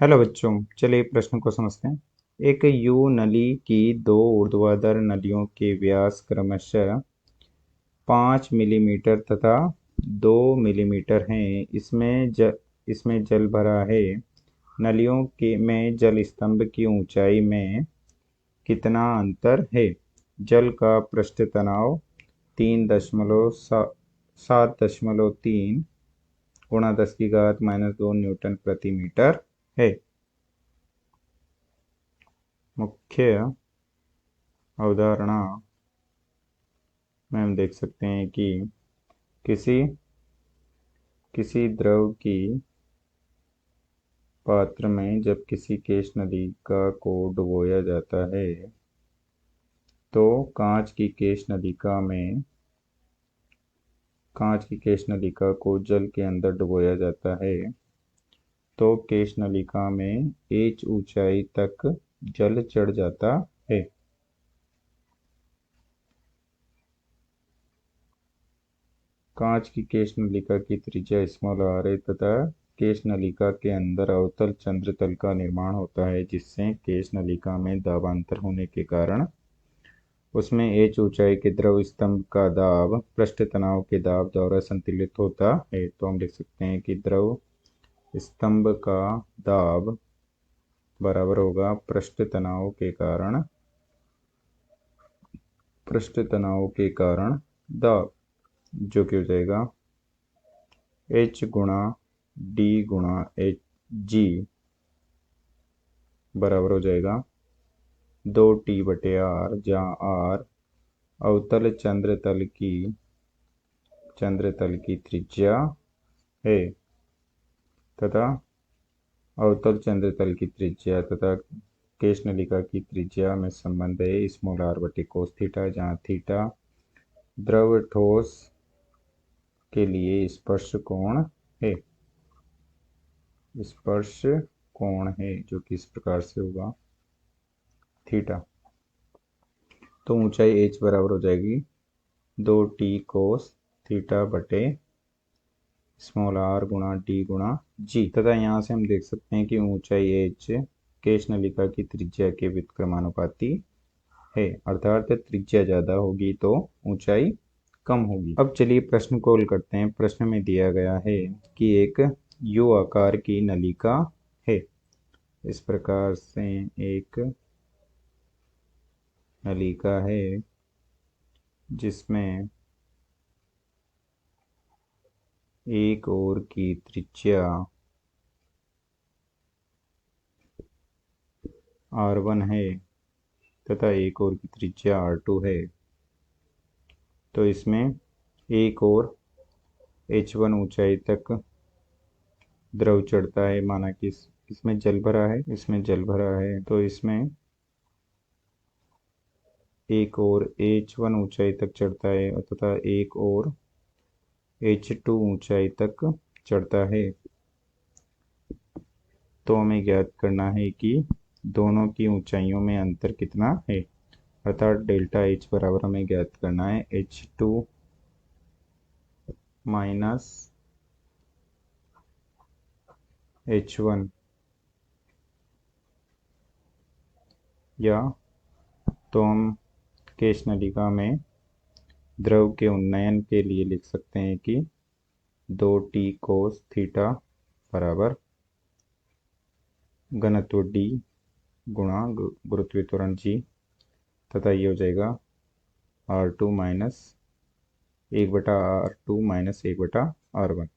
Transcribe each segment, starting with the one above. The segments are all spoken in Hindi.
हेलो बच्चों, चलिए प्रश्न को समझते हैं। एक यू नली की दो ऊर्ध्वाधर नलियों के व्यास क्रमशः 5 मिलीमीटर तथा 2 मिलीमीटर हैं। इसमें जल भरा है। नलियों के में जल स्तंभ की ऊंचाई में कितना अंतर है? जल का पृष्ठ तनाव 7.3 गुणा 10⁻⁻² न्यूटन प्रति मीटर है। मुख्य अवधारणा में हम देख सकते हैं कि किसी किसी द्रव की पात्र में जब किसी केश नलिका को डुबोया जाता है तो कांच की केश नलिका को जल के अंदर डुबोया जाता है तो केश नलिका में h ऊंचाई तक जल चढ़ जाता है। कांच की केश नलिका की त्रिज्या r है तथा केश नलिका के अंदर अवतल चंद्र तल का निर्माण होता है, जिससे केश नलिका में दाबांतर होने के कारण उसमें h ऊंचाई के द्रव स्तंभ का दाब पृष्ठ तनाव के दाब द्वारा संतुलित होता है। तो हम लिख सकते हैं कि द्रव स्तंभ का दाब बराबर होगा पृष्ठ तनाव के कारण दाब, जो कि हो जाएगा h गुणा d गुणा h g बराबर हो जाएगा 2t/r, जहाँ r अवतल चंद्र तल की त्रिज्या है तथा अवतल चंद्र तल की त्रिज्या तथा केश नलिका की त्रिज्या में संबंध है r/cos थीटा, जहाँ थीटा द्रव ठोस के लिए स्पर्श कोण है जो कि इस प्रकार से होगा थीटा। तो ऊंचाई h बराबर हो जाएगी 2t cos थीटा बटे r गुणा d गुणा g तथा यहाँ से हम देख सकते हैं कि ऊंचाई h केश नलिका की त्रिज्या के व्युत्क्रमानुपाती है, अर्थात त्रिज्या ज्यादा होगी तो ऊंचाई कम होगी। अब चलिए प्रश्न को हल करते हैं। प्रश्न में दिया गया है कि एक यू आकार की नलिका है। इस प्रकार से एक नलिका है जिसमें एक ओर की त्रिज्या r1 है तथा एक ओर की त्रिज्या r2 है। तो इसमें एक ओर h1 ऊंचाई तक द्रव चढ़ता है, माना कि इसमें जल भरा है तो इसमें एक और h1 ऊंचाई तक चढ़ता है तथा एक और h2 ऊंचाई तक चढ़ता है। तो हमें ज्ञात करना है कि दोनों की ऊंचाइयों में अंतर कितना है, अर्थात डेल्टा h बराबर हमें ज्ञात करना है h2 माइनस h1, या तो हम केश नलिका में द्रव के उन्नयन के लिए लिख सकते हैं कि 2t cos थीटा बराबर घनत्व d गुणा गुरुत्वीय त्वरण g तथा ये हो जाएगा r2 minus 1/r2 minus 1/r1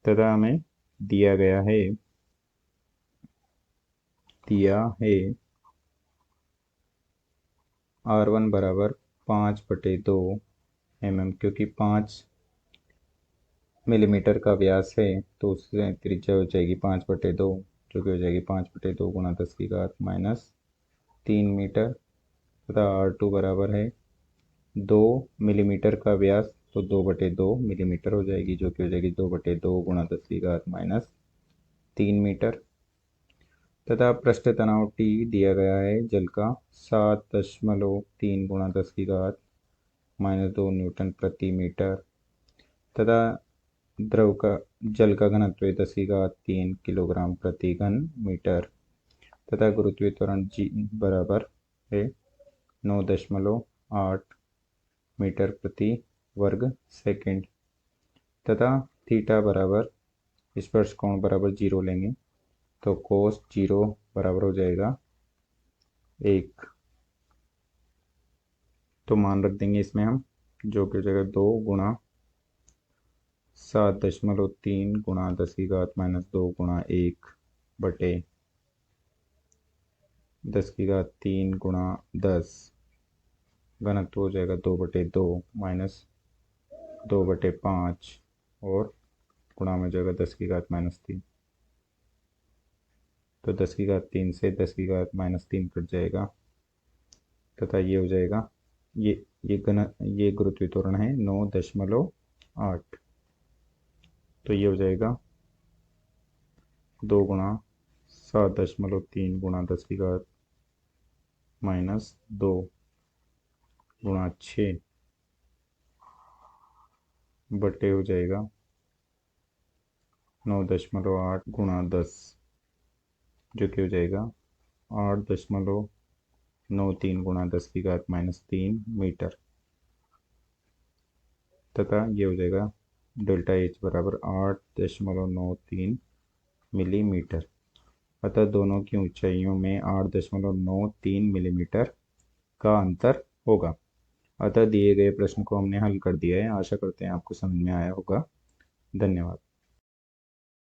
तथा हमें दिया है r1 बराबर 5/2 mm, क्योंकि 5 मिलीमीटर का व्यास है तो उससे त्रिज्या हो जाएगी 5/2, जो कि हो जाएगी 5/2 गुणा 10⁻³ मीटर तथा r2 बराबर है 2 मिलीमीटर का व्यास तो 2/2 मिलीमीटर हो जाएगी, जो कि हो जाएगी 2/2 गुणा 10⁻³ मीटर तथा पृष्ठ तनाव T दिया गया है जल का 7.3 गुणा 10⁻² न्यूटन प्रति मीटर तथा जल का घनत्व 10⁻³ किलोग्राम प्रति घन मीटर तथा गुरुत्वीय त्वरण जी बराबर है 9.8 मीटर प्रति वर्ग सेकंड तथा थीटा बराबर स्पर्श कोण बराबर 0 लेंगे तो कोस 0 बराबर हो जाएगा 1। तो मान रख देंगे इसमें हम, जो कि हो जाएगा 2 गुणा 7.3 गुणा 10⁻² गुणा 1 बटे 10⁻³ गुणा 10, घनत्व हो जाएगा 2/2 माइनस 2/5 और गुणा में हो जाएगा 10⁻³ तो 10⁻³ से 10⁻³ कट जाएगा तथा ये हो जाएगा ये गुरुत्वीय त्वरण है 9.8। तो ये हो जाएगा 2 गुणा 7.3 गुणा 10⁻² गुणा 6 बटे हो जाएगा 9.8 गुणा 10, जो कि हो जाएगा 8.93 गुणा 10⁻³ मीटर तथा ये हो जाएगा डेल्टा एच बराबर 8.93 मिलीमीटर। अतः दोनों की ऊंचाइयों में 8.93 मिलीमीटर का अंतर होगा। अतः दिए गए प्रश्न को हमने हल कर दिया है। आशा करते हैं आपको समझ में आया होगा। धन्यवाद।